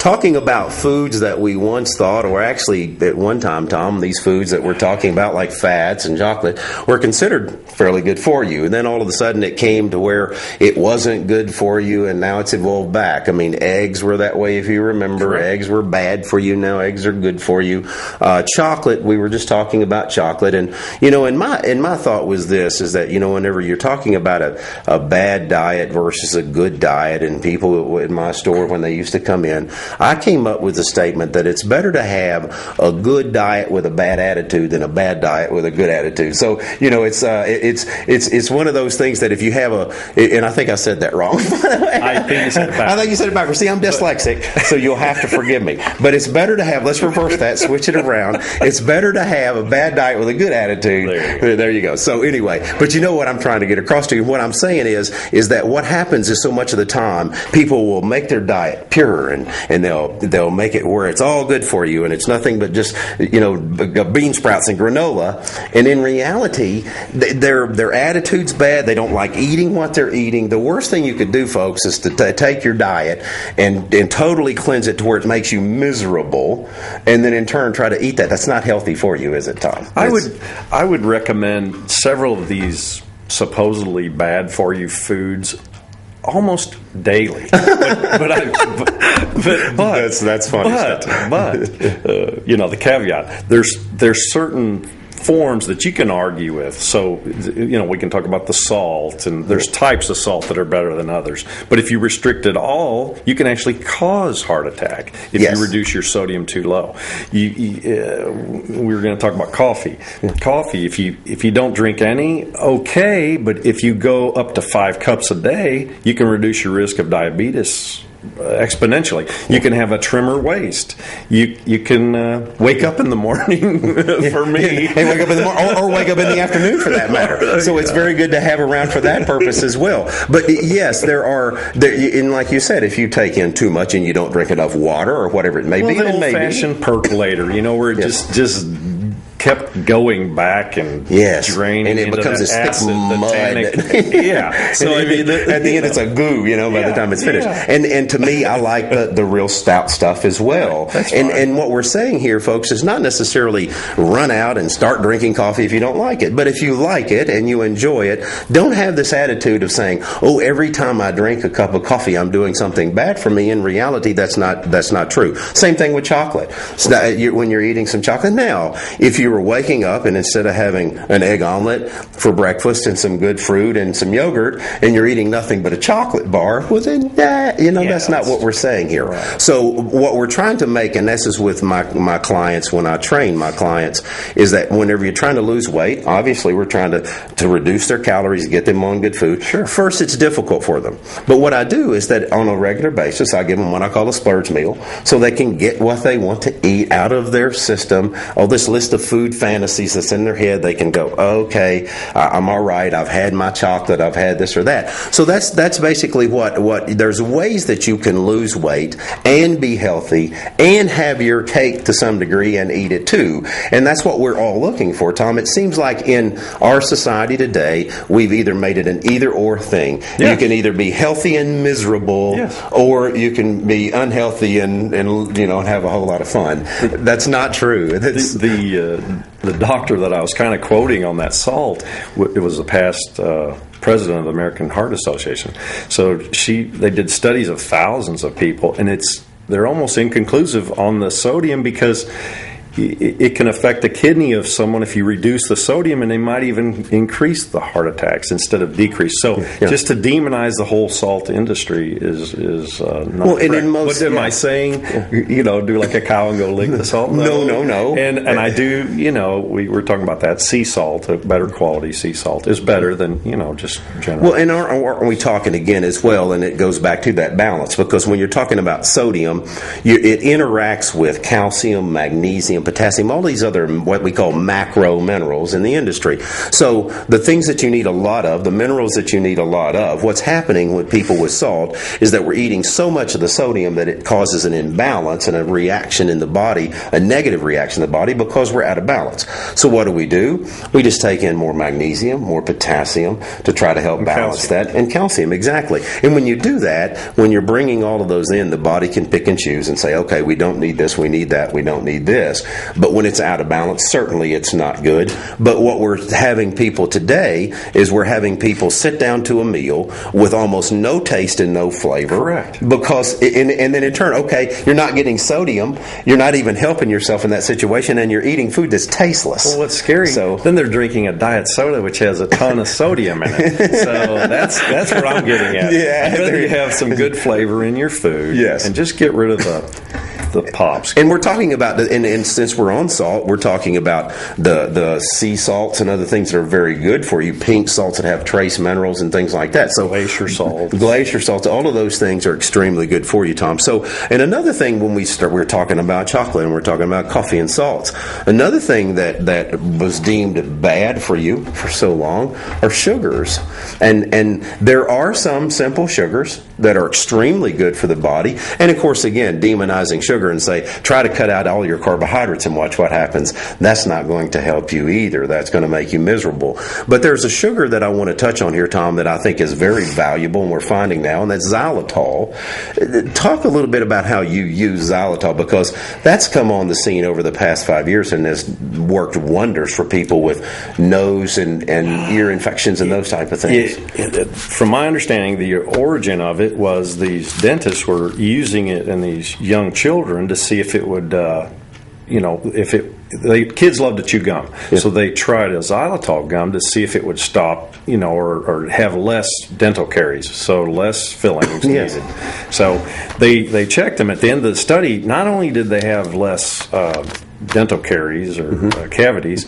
talking about foods that we once thought, or actually at one time, Tom, these foods that we're talking about like fats and chocolate were considered fairly good for you. And then all of a sudden it came to where it wasn't good for you, and now it's evolved back. I mean, eggs were that way, if you remember. Correct. Eggs were bad for you. Now eggs are good for you. Chocolate, we were just talking about chocolate. And, and my thought was this, is that, whenever you're talking about a bad diet versus a good diet, and people in my store, when they used to come in, I came up with the statement that it's better to have a good diet with a bad attitude than a bad diet with a good attitude. So, it's one of those things that if you have and I think I said that wrong. I think you said it backwards. I think you said it backwards. See, I'm dyslexic, so you'll have to forgive me. But it's better to have, let's reverse that, switch it around. It's better to have a bad diet with a good attitude. There you go. So anyway, but you know what I'm trying to get across to you? What I'm saying is that what happens is so much of the time, people will make their diet pure, and they'll make it where it's all good for you, and it's nothing but just, bean sprouts and granola. And in reality, their attitude's bad. They don't like eating what they're eating. The worst thing you could do, folks, is to take your diet and totally cleanse it to where it makes you miserable, and then in turn try to eat that. That's not healthy for you, is it, Tom? I would recommend several of these supposedly bad for you foods almost daily. but that's funny stuff. But the caveat, there's certain forms that you can argue with. So, we can talk about the salt, and there's types of salt that are better than others. But if you restrict it all, you can actually cause heart attack if you reduce your sodium too low. We were going to talk about coffee. Coffee, if you don't drink any, okay, but if you go up to 5 cups a day, you can reduce your risk of diabetes exponentially. You can have a trimmer waist. You can wake up in the morning. For me, hey, wake up in the morning, or wake up in the afternoon, for that matter. So it's very good to have around for that purpose as well. But yes, and like you said, if you take in too much and you don't drink enough water or whatever it may be, the old-fashioned percolator, where it just kept going back and draining, and it into becomes that a acid, thick mud. Yeah. So at the end, it's a goo. By the time it's finished. Yeah. And to me, I like the real stout stuff as well. That's and what we're saying here, folks, is not necessarily run out and start drinking coffee if you don't like it. But if you like it and you enjoy it, don't have this attitude of saying, "Oh, every time I drink a cup of coffee, I'm doing something bad for me." In reality, that's not true. Same thing with chocolate. When you're eating some chocolate now, if you were waking up and instead of having an egg omelet for breakfast and some good fruit and some yogurt, and you're eating nothing but a chocolate bar, well then that's not what we're saying here. Right. So what we're trying to make, and this is with my clients when I train my clients, is that whenever you're trying to lose weight, obviously we're trying to reduce their calories, get them on good food. Sure. First, it's difficult for them. But what I do is that on a regular basis, I give them what I call a splurge meal, so they can get what they want to eat out of their system. All this list of food fantasies that's in their head, they can go, okay, I'm all right, I've had my chocolate, I've had this or that. So that's basically what there's ways that you can lose weight and be healthy and have your cake to some degree and eat it too. And that's what we're all looking for, Tom. It seems like in our society today, we've either made it an either or thing. Yeah. You can either be healthy and miserable, or you can be unhealthy and have a whole lot of fun. That's not true. The doctor that I was kind of quoting on that salt, it was the past president of the American Heart Association. So they did studies of thousands of people, and they're almost inconclusive on the sodium, because it can affect the kidney of someone if you reduce the sodium, and they might even increase the heart attacks instead of decrease. So just to demonize the whole salt industry is not correct. And what am I saying? Do like a cow and go lick the salt? No. And I do, we were talking about that. Sea salt, a better quality sea salt, is better than, just general. Well, and aren't we talking again as well, and it goes back to that balance, because when you're talking about sodium, it interacts with calcium, magnesium, sodium, potassium, all these other what we call macro minerals in the industry. So the things that you need a lot of, the minerals that you need a lot of, what's happening with people with salt is that we're eating so much of the sodium that it causes an imbalance and a reaction in the body, a negative reaction in the body because we're out of balance. So what do? We just take in more magnesium, more potassium to try to help balance that, and calcium, exactly. And when you do that, when you're bringing all of those in, the body can pick and choose and say, okay, we don't need this, we need that, we don't need this. But when it's out of balance, certainly it's not good. But what we're having people today is we're having people sit down to a meal with almost no taste and no flavor. Correct. Because, and then in turn, okay, you're not getting sodium, you're not even helping yourself in that situation, and you're eating food that's tasteless. Well, what's scary, so, then they're drinking a diet soda which has a ton of sodium in it. So that's what I'm getting at. Yeah, I'd rather you have some good flavor in your food, yes, and just get rid of the pops. And we're talking about, and since we're on salt, we're talking about the sea salts and other things that are very good for you, pink salts that have trace minerals and things like that. So glacier salts, all of those things are extremely good for you, Tom. So, and another thing when we're talking about chocolate and we're talking about coffee and salts, another thing that was deemed bad for you for so long are sugars. And there are some simple sugars that are extremely good for the body. And of course, again, demonizing sugar and say, try to cut out all your carbohydrates and watch what happens. That's not going to help you either. That's going to make you miserable. But there's a sugar that I want to touch on here, Tom, that I think is very valuable and we're finding now, and that's xylitol. Talk a little bit about how you use xylitol, because that's come on the scene over the past 5 years and has worked wonders for people with nose and ear infections and those type of things. From my understanding, the origin of it was these dentists were using it in these young children to see if it would, kids love to chew gum. Yeah. So they tried a xylitol gum to see if it would stop, or have less dental caries, so less fillings yes. needed. So they checked them at the end of the study. Not only did they have less dental caries or cavities,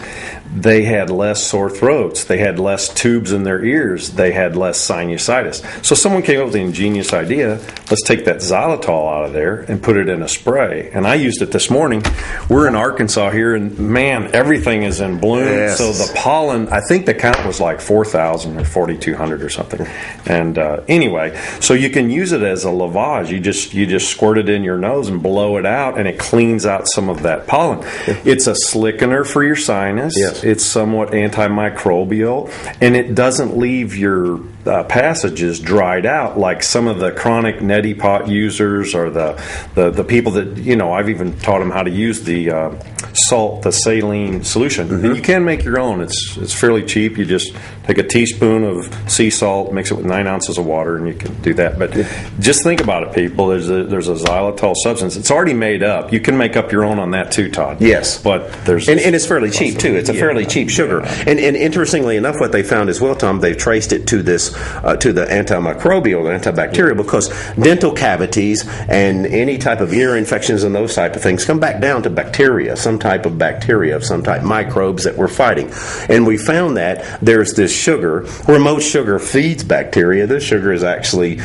they had less sore throats, they had less tubes in their ears, they had less sinusitis. So someone came up with the ingenious idea, let's take that xylitol out of there and put it in a spray. And I used it this morning. We're in Arkansas here, and man, everything is in bloom. Yes. So the pollen, I think the count was like 4,000 or 4,200 or something. And anyway, so you can use it as a lavage. You just squirt it in your nose and blow it out, and it cleans out some of that pollen. It's a slickener for your sinus. Yes. It's somewhat antimicrobial, and it doesn't leave your passages dried out like some of the chronic neti pot users or the people that, I've even taught them how to use the salt, the saline solution. And you can make your own. It's fairly cheap. You just take a teaspoon of sea salt, mix it with 9 ounces of water, and you can do that. But just think about it, people. There's a xylitol substance. It's already made up. You can make up your own on that too, Todd. Yes. But there's... And it's fairly cheap, too. It's a fairly cheap sugar. And interestingly enough, what they found as well, Tom, they've traced it to this, to the antimicrobial, the antibacterial, because dental cavities and any type of ear infections and those type of things come back down to bacteria, some type of bacteria, some type of microbes that we're fighting. And we found that there's this sugar, where most sugar feeds bacteria, this sugar is actually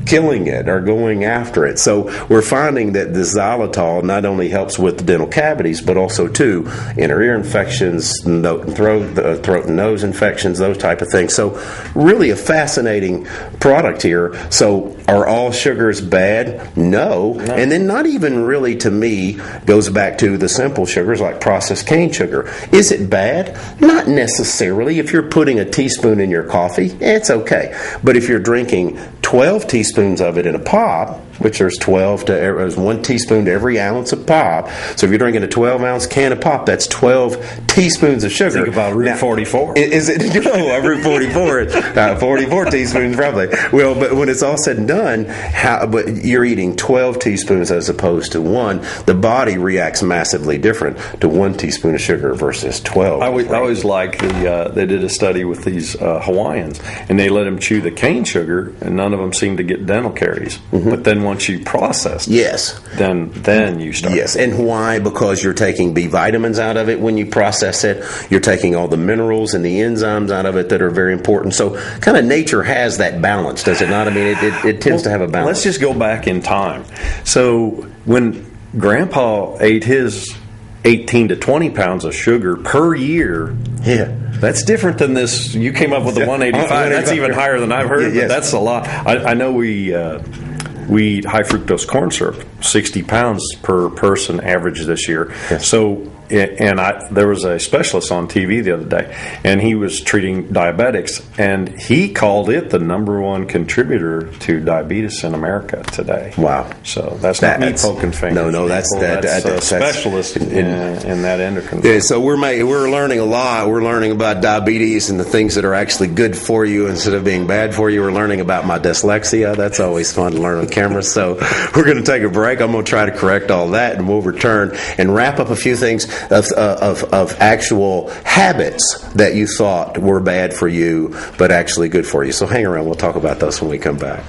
killing it or going after it. So we're finding that the xylitol not only helps with the dental cavities, but also too inner ear infections, throat and nose infections, those type of things. So really a fascinating product here. So are all sugars bad? No. And then not even really, to me, goes back to the simple sugars like processed cane sugar. Is it bad? Not necessarily. If you're putting a teaspoon in your coffee, it's okay. But if you're drinking 12 teaspoons of it in a pop, which there's 1 teaspoon to every ounce of pop. So if you're drinking a 12-ounce can of pop, that's 12 teaspoons of sugar. Think about Route 44. Is it? No, Route 44. 44 teaspoons probably. Well, but when it's all said and done, but you're eating 12 teaspoons as opposed to 1. The body reacts massively different to 1 teaspoon of sugar versus 12. I always like they did a study with these Hawaiians, and they let them chew the cane sugar, and none of them seemed to get dental caries. But then once you process it, yes, then you start. Yes, and why? Because you're taking B vitamins out of it when you process it. You're taking all the minerals and the enzymes out of it that are very important. So kind of nature has that balance, does it not? I mean, it tends to have a balance. Let's just go back in time. So when Grandpa ate his 18 to 20 pounds of sugar per year. Yeah. That's different than this. You came up with the 185. That's even higher than I've heard. Yes. But that's a lot. I know we eat high fructose corn syrup, 60 pounds per person average this year. Yes. So, and there was a specialist on TV the other day, and he was treating diabetics, and he called it the number one contributor to diabetes in America today. Wow. So that's not me poking fingers. No, that's a specialist in that endocrine. Yeah, so we're learning a lot. We're learning about diabetes and the things that are actually good for you instead of being bad for you. We're learning about my dyslexia. That's always fun to learn on camera. So we're going to take a break. I'm going to try to correct all that, and we'll return and wrap up a few things of actual habits that you thought were bad for you, but actually good for you. So hang around. We'll talk about those when we come back.